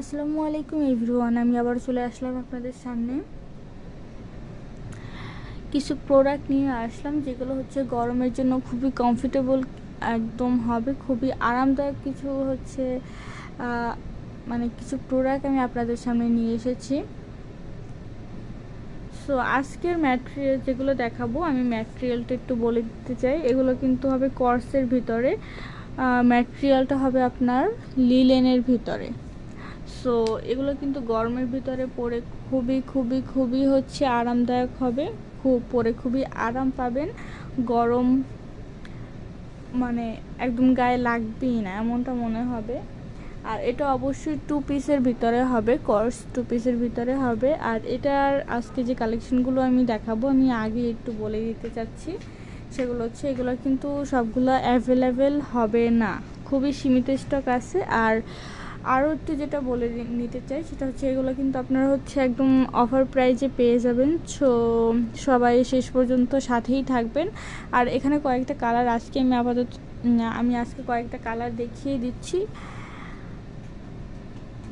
আসসালামু আলাইকুম এভরিওয়ান, আমি আবার চলে আসলাম আপনাদের সামনে কিছু প্রোডাক্ট নিয়ে আসলাম যেগুলো হচ্ছে গরমের জন্য খুবই কমফোর্টেবল একদম হবে, খুবই আরামদায়ক কিছু হচ্ছে মানে কিছু প্রোডাক্ট আমি আপনাদের সামনে নিয়ে এসেছি। সো আজকের ম্যাটেরিয়াল যেগুলো দেখাবো আমি ম্যাটেরিয়ালটা একটু বলে দিতে চাই। এগুলো কিন্তু হবে কর্সের ভিতরে, ম্যাটেরিয়ালটা হবে আপনার লিলেনের ভিতরে। সো এগুলো কিন্তু গরমের ভিতরে পরে খুবই খুবই খুবই হচ্ছে আরামদায়ক হবে, পরে খুবই আরাম পাবেন। গরম মানে একদম গায়ে লাগবেই না এমনটা মনে হবে। আর এটা অবশ্যই 2 পিসের ভিতরে হবে, কর্স 2 পিসের ভিতরে হবে। আর এটার আজকে যে কালেকশনগুলো আমি দেখাবো আমি আগে একটু বলে দিতে চাচ্ছি, সেগুলো হচ্ছে এগুলো কিন্তু সবগুলো অ্যাভেলেবেল হবে না, খুবই সীমিত স্টক আছে। আরও একটু যেটা বলে নিতে চাই সেটা হচ্ছে এগুলো কিন্তু আপনারা হচ্ছে একদম অফার প্রাইজে পেয়ে যাবেন। সো সবাই শেষ পর্যন্ত সাথেই থাকবেন। আর এখানে কয়েকটা কালার আজকে আমি আজকে কয়েকটা কালার দেখিয়ে দিচ্ছি,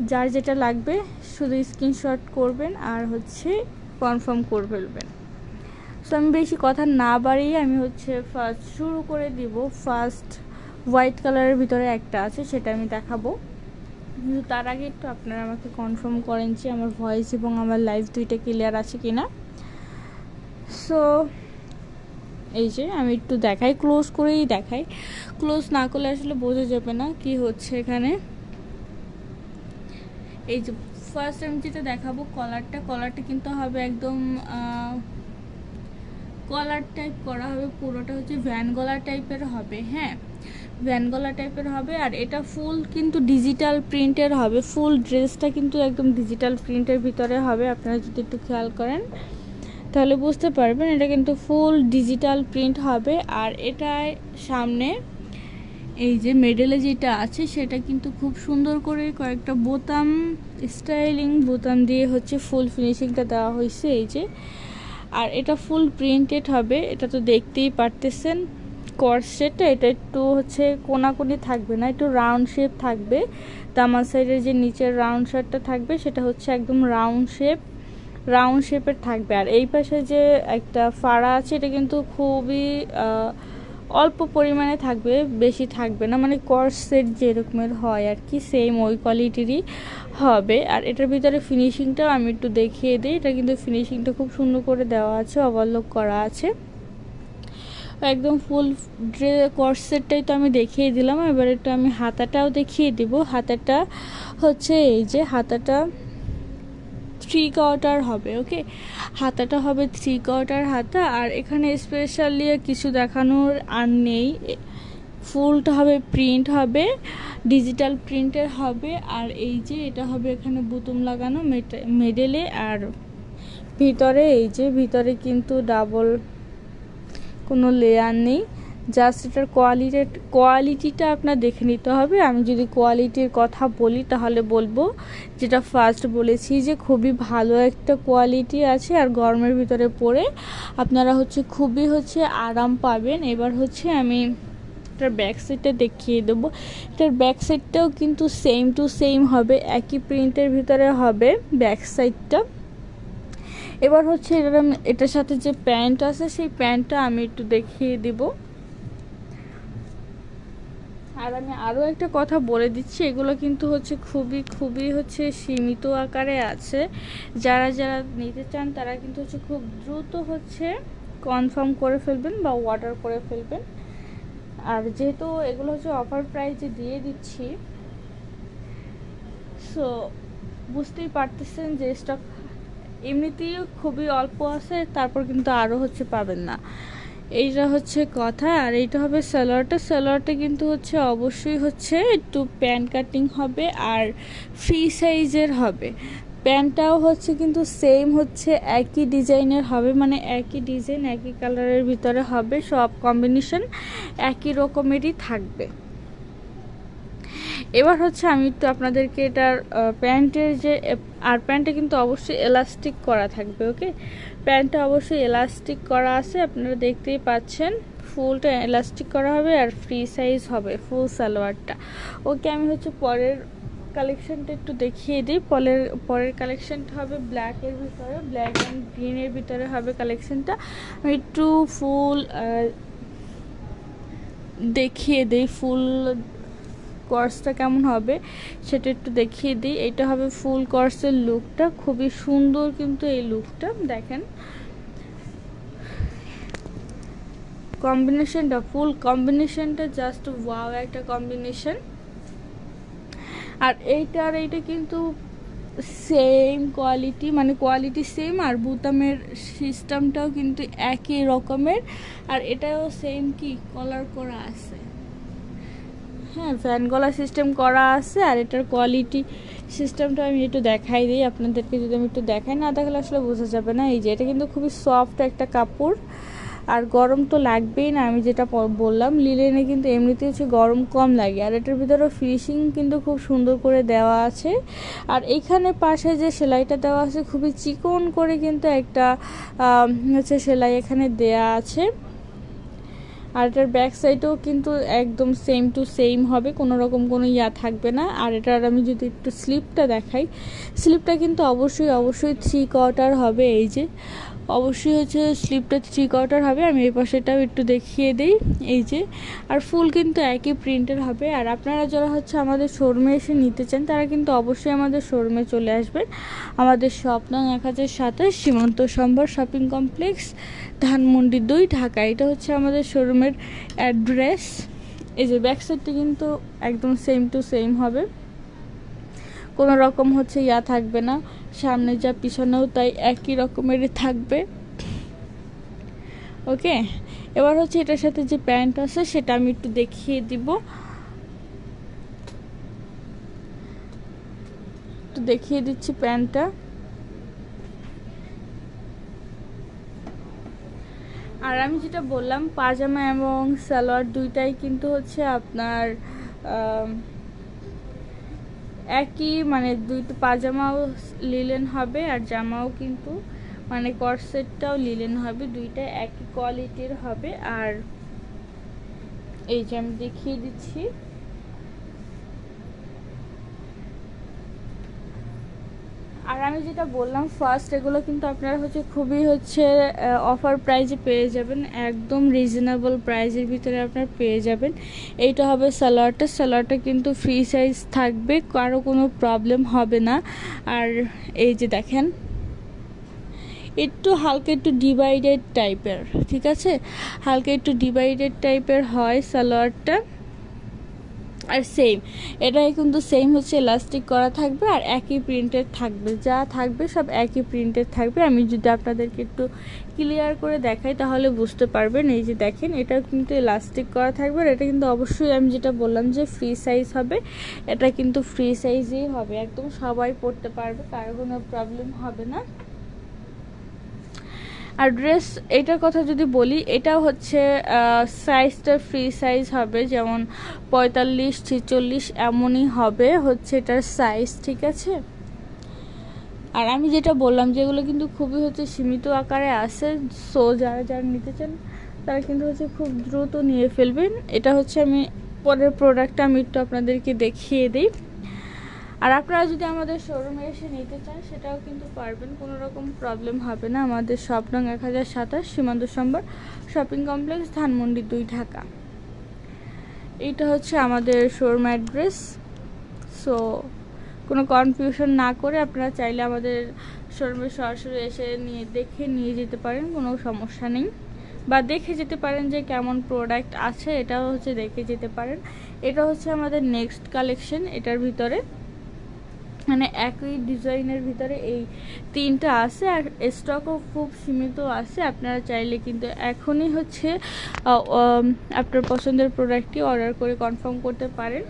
যার যেটা লাগবে শুধু স্ক্রিনশট করবেন আর হচ্ছে কনফার্ম করে ফেলবেন। সো আমি বেশি কথা না বাড়িয়ে আমি হচ্ছে ফার্স্ট শুরু করে দিব। ফার্স্ট হোয়াইট কালারের ভিতরে একটা আছে, সেটা আমি দেখাবো। কিন্তু তার আগে একটু আপনারা আমাকে কনফার্ম করেন যে আমার ভয়েস এবং আমার লাইভ দুইটা ক্লিয়ার আছে কিনা। সো এই যে আমি একটু দেখাই, ক্লোজ করেই দেখাই, ক্লোজ না করলে আসলে বোঝা যাবে না কি হচ্ছে এখানে। এই যে ফার্স্ট আমি যেটা দেখাবো কলারটা কিন্তু হবে একদম কলার টাইপ করা হবে, পুরোটা হচ্ছে ভ্যান গলা টাইপের হবে। হ্যাঁ, ভ্যান গলা টাইপের হবে। আর এটা ফুল কিন্তু ডিজিটাল প্রিন্টের হবে, ফুল ড্রেসটা কিন্তু একদম ডিজিটাল প্রিন্টের ভিতরে হবে। আপনারা যদি একটু খেয়াল করেন তাহলে বুঝতে পারবেন এটা কিন্তু ফুল ডিজিটাল প্রিন্ট হবে। আর এটায় সামনে এই যে মেডেলে যেটা আছে সেটা কিন্তু খুব সুন্দর করে কয়েকটা বোতাম, স্টাইলিং বোতাম দিয়ে হচ্ছে ফুল ফিনিশিংটা দেওয়া হয়েছে এই যে। আর এটা ফুল প্রিন্টেড হবে, এটা তো দেখতেই পারতেছেন। কর্সেটটা এটা একটু হচ্ছে কোনাকুনি থাকবে না, একটু রাউন্ড শেপ থাকবে। দামান সাইডের যে নিচের রাউন্ড শেপটা থাকবে সেটা হচ্ছে একদম রাউন্ড শেপের থাকবে। আর এই পাশে যে একটা ফাড়া আছে এটা কিন্তু খুবই অল্প পরিমাণে থাকবে, বেশি থাকবে না, মানে কর্সেট যেরকমের হয় আর কি সেম ওই কোয়ালিটিরই হবে। আর এটার ভিতরে ফিনিশিংটাও আমি একটু দেখিয়ে দিই। এটা কিন্তু ফিনিশিংটা খুব সুন্দর করে দেওয়া আছে, ওভারলক করা আছে একদম ফুল কর্সেটটাই তো আমি দেখিয়ে দিলাম। এবার একটু আমি হাতাটাও দেখিয়ে দিব। হাতাটা হচ্ছে এই যে হাতাটা 3 কোয়ার্টার হবে। ওকে, হাতাটা হবে 3 কোয়ার্টার হাতা। আর এখানে স্পেশালি কিছু দেখানোর আর নেই, ফুলটা হবে প্রিন্ট হবে, ডিজিটাল প্রিন্টের হবে। আর এই যে এটা হবে এখানে বুতুম লাগানো মেডেলে। আর ভিতরে এই যে ভিতরে কিন্তু ডাবল কোনো লেয়ার নেই, জাস্ট এটার কোয়ালিটিটা আপনার দেখে নিতে হবে। আমি যদি কোয়ালিটির কথা বলি তাহলে বলবো যেটা ফার্স্ট বলেছি যে খুবই ভালো একটা কোয়ালিটি আছে। আর গরমের ভিতরে পরে আপনারা হচ্ছে খুবই হচ্ছে আরাম পাবেন। এবার হচ্ছে আমি এটার ব্যাক সাইডটা দেখিয়ে দেবো। এটার ব্যাক সাইডটাও কিন্তু সেম টু সেম হবে, একই প্রিন্টের ভিতরে হবে ব্যাক সাইডটা। এবার হচ্ছে এটার সাথে যে প্যান্ট আছে সেই প্যান্টটা আমি একটু দেখিয়ে দিব। আর আমি আরও একটা কথা বলে দিচ্ছি, এগুলো কিন্তু হচ্ছে খুবই খুবই হচ্ছে সীমিত আকারে আছে। যারা নিতে চান তারা কিন্তু হচ্ছে খুব দ্রুত হচ্ছে কনফার্ম করে ফেলবেন বা অর্ডার করে ফেলবেন। আর যেহেতু এগুলো হচ্ছে অফার প্রাইসে দিয়ে দিচ্ছি, সো বুঝতেই পারতেছেন যে স্টক এমনিতেই খুবই অল্প আছে, তারপর কিন্তু আরও হচ্ছে পাবেন না, এইটা হচ্ছে কথা। আর এইটা হবে সালোয়ারটা কিন্তু হচ্ছে অবশ্যই হচ্ছে একটু প্যান্ট কাটিং হবে আর ফ্রি সাইজের হবে। প্যান্টটাও হচ্ছে কিন্তু সেম হচ্ছে একই ডিজাইনের হবে, মানে একই ডিজাইন একই কালারের ভিতরে হবে, সব কম্বিনেশন একই রকমেরই থাকবে। এবার হচ্ছে আমি একটু আপনাদেরকে এটার প্যান্টের যে, আর প্যান্টটা কিন্তু অবশ্যই এলাস্টিক করা থাকবে। ওকে, প্যান্টটা অবশ্যই এলাস্টিক করা আছে, আপনারা দেখতেই পাচ্ছেন ফুলটা এলাস্টিক করা হবে আর ফ্রি সাইজ হবে ফুল সালোয়ারটা। ওকে, আমি হচ্ছে পরের কালেকশনটা একটু দেখিয়ে দিই। পরের কালেকশনটা হবে ব্ল্যাকের ভিতরে, ব্ল্যাক অ্যান্ড গ্রিনের ভিতরে হবে কালেকশনটা। আমি একটু ফুল দেখিয়ে দিই, ফুল কোর্সটা কেমন হবে সেটা একটু দেখিয়ে দিই। এটা হবে ফুল কোর্সের লুকটা, খুবই সুন্দর কিন্তু এই লুকটা দেখেন। কম্বিনেশনটা, ফুল কম্বিনেশনটা জাস্ট ওয়াও একটা কম্বিনেশন। আর এইটা কিন্তু সেম কোয়ালিটি, মানে কোয়ালিটি সেম, আর বুতামের সিস্টেমটাও কিন্তু একই রকমের। আর এটাও সেম কি কলার করা আছে, হ্যাঁ ফ্যান গলা সিস্টেম করা আছে। আর এটার কোয়ালিটি সিস্টেমটা আমি একটু দেখাই দিই আপনাদেরকে, যদি আমি একটু দেখাই, না দেখালে আসলে বোঝা যাবে না। এই যে এটা কিন্তু খুবই সফট একটা কাপড়, আর গরম তো লাগবেই না। আমি যেটা বললাম লিলেনে কিন্তু এমনিতে হচ্ছে গরম কম লাগে, আর এটার ভিতরে ফিনিশিং কিন্তু খুব সুন্দর করে দেওয়া আছে। আর এইখানে পাশে যে সেলাইটা দেওয়া আছে খুবই চিকন করে কিন্তু একটা হচ্ছে সেলাই এখানে দেয়া আছে। আর এটার ব্যাক সাইডেও কিন্তু একদম সেম টু সেম হবে, কোনো রকম কোনো থাকবে না। আর এটার আমি যদি একটু স্লিপটা দেখাই, স্লিপটা কিন্তু অবশ্যই 3 কোয়ার্টার হবে। এই যে অবশ্যই হচ্ছে স্লিপটা 3 কোয়ার্টার হবে। আমি এই পাশেটাও একটু দেখিয়ে দিই, এই যে। আর ফুল কিন্তু একই প্রিন্টের হবে। আর আপনারা যারা হচ্ছে আমাদের শোরুমে এসে নিতে চান তারা কিন্তু অবশ্যই আমাদের শোরুমে চলে আসবেন। আমাদের শপ নং 1027 সীমান্ত সম্ভার শপিং কমপ্লেক্স, ধানমন্ডি 2, ঢাকা। এটা হচ্ছে আমাদের শোরুমের অ্যাড্রেস। এই যে ব্যাক সাইডটা কিন্তু একদম সেম টু সেম হবে, কোনো রকম হচ্ছে থাকবে না। সামনে যা পিছনেও তাই একই রকমেরই থাকবে। ওকে, এবার হচ্ছে এটার সাথে যে প্যান্ট আছে সেটা আমি একটু দেখিয়ে দিব, একটু দেখিয়ে দিচ্ছি প্যান্টটা। আর আমি যেটা বললাম পাজামা এবং সালোয়ার দুইটাই কিন্তু হচ্ছে আপনার একই, মানে দুইটা পাজামাও লিলেন হবে আর জামাও কিন্তু মানে কর্সেটটাও লিলেন হবে, দুইটা একই কোয়ালিটির হবে। আর এই যে আমি দেখিয়ে দিচ্ছি, আর আমি যেটা বললাম ফার্স্ট, এগুলো কিন্তু আপনারা হচ্ছে খুবই হচ্ছে অফার প্রাইজে পেয়ে যাবেন, একদম রিজনেবল প্রাইজের ভিতরে আপনারা পেয়ে যাবেন। এইটা হবে সালোয়ারটা কিন্তু ফ্রি সাইজ থাকবে, কারো কোনো প্রবলেম হবে না। আর এই যে দেখেন একটু হালকা একটু ডিভাইডেড টাইপের, ঠিক আছে, হালকা একটু ডিভাইডেড টাইপের হয় সালোয়ারটা। আর সেম এটাই কিন্তু সেম হচ্ছে ইলাস্টিক করা থাকবে, আর একই প্রিন্টের থাকবে, যা থাকবে সব একই প্রিন্টের থাকবে। আমি যদি আপনাদেরকে একটু ক্লিয়ার করে দেখাই তাহলে বুঝতে পারবেন। এই যে দেখেন এটা কিন্তু ইলাস্টিক করা থাকবে, আর এটা কিন্তু অবশ্যই আমি যেটা বললাম যে ফ্রি সাইজ হবে, এটা কিন্তু ফ্রি সাইজই হবে, একদম সবাই পরতে পারবে, কারো কোনো প্রবলেম হবে না। আর ড্রেস এটার কথা যদি বলি, এটা হচ্ছে সাইজটা ফ্রি সাইজ হবে, যেমন 45, 46 এমনই হবে হচ্ছে এটার সাইজ, ঠিক আছে। আর আমি যেটা বললাম যেগুলো কিন্তু খুবই হচ্ছে সীমিত আকারে আছে, সো যারা নিতে চান তারা কিন্তু হচ্ছে খুব দ্রুত নিয়ে ফেলবেন। এটা হচ্ছে আমি পরের প্রোডাক্টটা আমি একটু আপনাদেরকে দেখিয়ে দিই। আর আপনারা যদি আমাদের শোরুমে এসে নিতে চান সেটাও কিন্তু পারবেন, কোনো রকম প্রবলেম হবে না। আমাদের শপ নং 1027 সীমান্ত সম্ভার শপিং কমপ্লেক্স, ধানমন্ডি 2, ঢাকা। এইটা হচ্ছে আমাদের শোরুম অ্যাড্রেস। সো কোনো কনফিউশন না করে আপনারা চাইলে আমাদের শোরুমে সরাসরি এসে দেখে নিয়ে যেতে পারেন, কোনো সমস্যা নেই। বা দেখে যেতে পারেন যে কেমন প্রোডাক্ট আছে, এটাও হচ্ছে দেখে যেতে পারেন। এটা হচ্ছে আমাদের নেক্সট কালেকশন, এটার ভিতরে মানে একই ডিজাইনের ভিতরে এই 3টা আছে, আর স্টকও খুব সীমিত আছে। আপনারা চাইলে কিন্তু এখনই হচ্ছে আপনার পছন্দের প্রোডাক্টটি অর্ডার করে কনফার্ম করতে পারেন।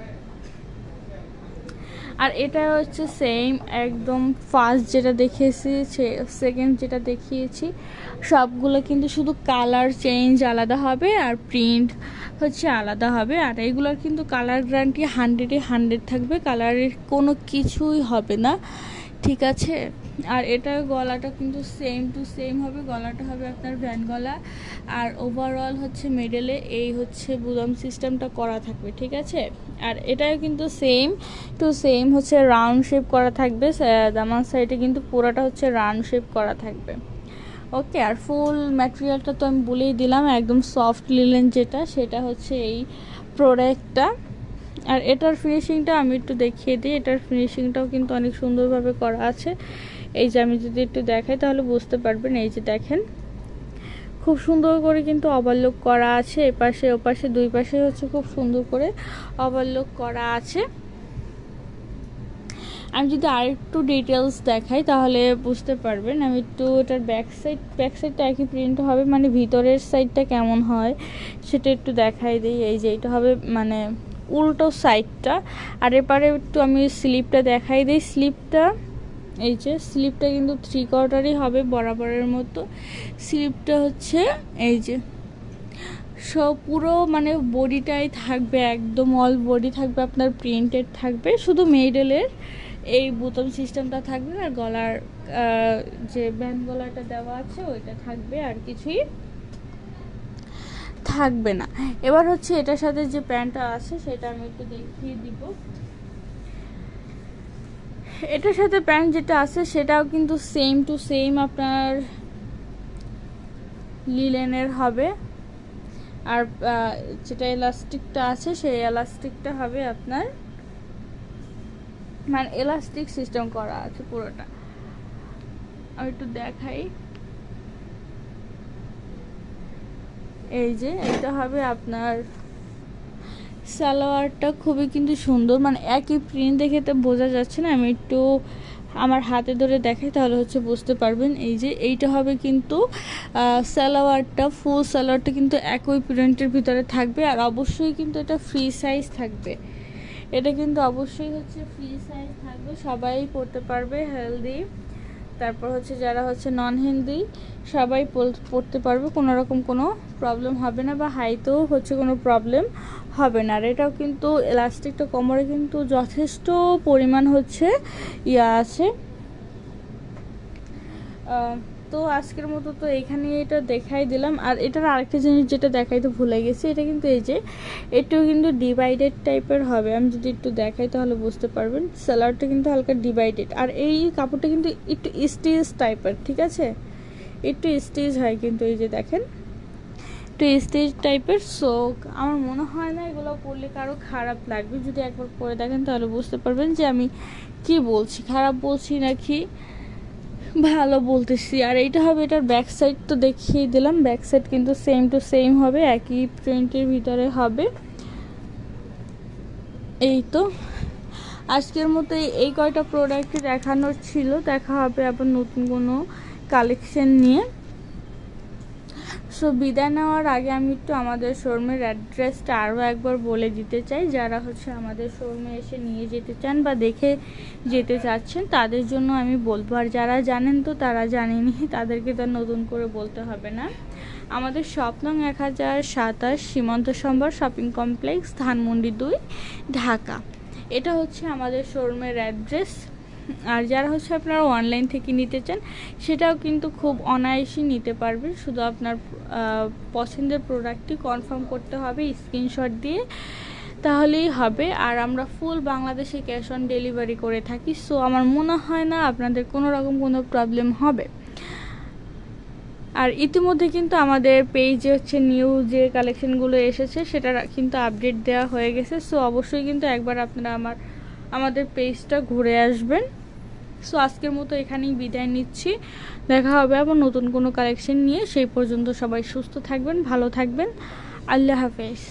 আর এটা হচ্ছে সেম একদম ফার্স্ট যেটা দেখিয়েছি, সেকেন্ড যেটা দেখিয়েছি, সবগুলো কিন্তু শুধু কালার চেঞ্জ আলাদা হবে আর প্রিন্ট হচ্ছে আলাদা হবে। আর এইগুলোর কিন্তু কালার গ্যারান্টি 100-এ 100 থাকবে, কালারের কোনো কিছুই হবে না, ঠিক আছে। আর এটার গলাটা কিন্তু সেম টু সেম হবে, গলাটা হবে আপনার ভ্যান গলা। আর ওভারঅল হচ্ছে মিডলে এই হচ্ছে বুদম সিস্টেমটা করা থাকবে, ঠিক আছে। আর এটাও কিন্তু সেম টু সেম হচ্ছে রাউন্ড শেপ করা থাকবে, দামান সাইডে কিন্তু পুরোটা হচ্ছে রাউন্ড শেপ করা থাকবে। ওকে, আর ফুল ম্যাটেরিয়ালটা তো আমি বলেই দিলাম, একদম সফট লিলেন যেটা, সেটা হচ্ছে এই প্রোডাক্টটা। আর এটার ফিনিশিংটা আমি একটু দেখিয়ে দিই, এটার ফিনিশিংটাও কিন্তু অনেক সুন্দরভাবে করা আছে। এই যে আমি যদি একটু দেখাই তাহলে বুঝতে পারবেন, এই যে দেখেন খুব সুন্দর করে কিন্তু ওভারলক করা আছে, এপাশে ওপাশে দুই পাশে হচ্ছে খুব সুন্দর করে ওভারলক করা আছে। আমি যদি আরেকটু ডিটেলস দেখাই তাহলে বুঝতে পারবেন। আমি একটু এটার ব্যাক সাইডটা একই প্রিন্ট হবে, মানে ভিতরের সাইডটা কেমন হয় সেটা একটু দেখাই দিই। এই যে এটা হবে মানে উল্টো সাইডটা। আর এপারে একটু আমি স্লিপটা দেখাই দিই। স্লিপটা এই যে স্লিপটা কিন্তু 3/4 হবে বরাবরের মতো। স্লিপটা হচ্ছে এই যে সব পুরো মানে বডিটাই থাকবে, একদম অল বডি থাকবে আপনার প্রিন্টেড থাকবে, শুধু মিডলের এই বোতাম সিস্টেমটা থাকবে আর গলার যে ব্যান্ড গলাটা দেওয়া আছে ওইটা থাকবে, আর কিছুই থাকবে না। এবার হচ্ছে এটার সাথে যে প্যান্টটা আছে সেটা আমি একটু দেখিয়ে দিব। এটার সাথে প্যান্ট যেটা আছে সেটাও কিন্তু সেম টু সেম আপনার লিলেনের হবে। আর যেটা এলাস্টিকটা আছে সেই এলাস্টিকটা হবে আপনার মানে এলাস্টিক সিস্টেম করা আছে পুরোটা। আমি একটু দেখাই, এই যে এটা হবে আপনার সালোয়ারটা, খুবই কিন্তু সুন্দর, মানে একই প্রিন্ট দেখে তো বোঝা যাচ্ছে না, আমি একটু আমার হাতে ধরে দেখাই তাহলে হচ্ছে বুঝতে পারবেন। এই যে এইটা হবে কিন্তু সালোয়ারটা, ফুল সালোয়ারটা কিন্তু একই প্রিন্টের ভিতরে থাকবে। আর অবশ্যই কিন্তু এটা ফ্রি সাইজ থাকবে, এটা কিন্তু অবশ্যই হচ্ছে ফ্রি সাইজ থাকবে, সবাই পরতে পারবে, হেলদি তারপর হচ্ছে যারা হচ্ছে নন হেলদি সবাই পরতে পারবে, কোনো রকম কোনো প্রবলেম হবে না, বা হাইতেও হচ্ছে কোনো প্রবলেম হবে না। আর এটাও কিন্তু এলাস্টিকটা কোমরে কিন্তু যথেষ্ট পরিমাণ হচ্ছে আছে। তো আজকের মতো তো এখানে এটা দেখাই দিলাম। আর এটার আরেকটা জিনিস যেটা দেখাইতে ভুলে গেছি, এটা কিন্তু এই যে এটাও কিন্তু ডিভাইডেড টাইপের হবে, আমি যদি একটু দেখাই তাহলে বুঝতে পারবেন। সালোয়ারটা কিন্তু হালকা ডিভাইডেড, আর এই কাপড়টা কিন্তু একটু স্টিচ টাইপের, ঠিক আছে, একটু স্টিচ হয় কিন্তু, এই যে দেখেন একটু স্টিচ টাইপের। সো আমার মনে হয় না এগুলো পরলে কারো খারাপ লাগবে, যদি একবার পরে দেখেন তাহলে বুঝতে পারবেন যে আমি কি বলছি, খারাপ বলছি নাকি ভালো বলতেছি। আর এইটা হবে এটার ব্যাক সাইড, তো দেখিয়ে দিলাম, ব্যাক সাইড কিন্তু সেম টু সেম হবে, একই প্রিন্টের ভিতরে হবে। এই তো আজকের মতো এই কয়টা প্রোডাক্টই দেখানোর ছিল, দেখা হবে আবার নতুন কোনো কালেকশন নিয়ে। সো বিদায় নেওয়ার আগে আমি একটু আমাদের শোরুমের অ্যাড্রেসটা আরও একবার বলে দিতে চাই, যারা হচ্ছে আমাদের শোরুমে এসে নিয়ে যেতে চান বা দেখে যেতে চাচ্ছেন তাদের জন্য আমি বলবো, আর যারা জানেন তো তারা জানেনই, তাদেরকে তো নতুন করে বলতে হবে না। আমাদের শপ নং 1027 সীমান্ত সম্ভার শপিং কমপ্লেক্স, ধানমন্ডি 2, ঢাকা। এটা হচ্ছে আমাদের শোরুমের অ্যাড্রেস। আর যারা হচ্ছে আপনারা অনলাইন থেকে নিতে চান সেটাও কিন্তু খুব অনায়াসেই নিতে পারবেন, শুধু আপনার পছন্দের প্রোডাক্টটি কনফার্ম করতে হবে স্ক্রিনশট দিয়ে, তাহলেই হবে। আর আমরা ফুল বাংলাদেশে ক্যাশ অন ডেলিভারি করে থাকি, সো আমার মনে হয় না আপনাদের কোনো রকম কোনো প্রবলেম হবে। আর ইতিমধ্যে কিন্তু আমাদের পেজে হচ্ছে নিউ যে কালেকশনগুলো এসেছে সেটা কিন্তু আপডেট দেওয়া হয়ে গেছে, সো অবশ্যই কিন্তু একবার আপনারা আমাদের পেজটা ঘুরে আসবেন। সো আজকের মতো এখানেই বিদায় নিচ্ছি, দেখা হবে আবার নতুন কোনো কালেকশন নিয়ে। সেই পর্যন্ত সবাই সুস্থ থাকবেন, ভালো থাকবেন, আল্লাহ হাফেজ।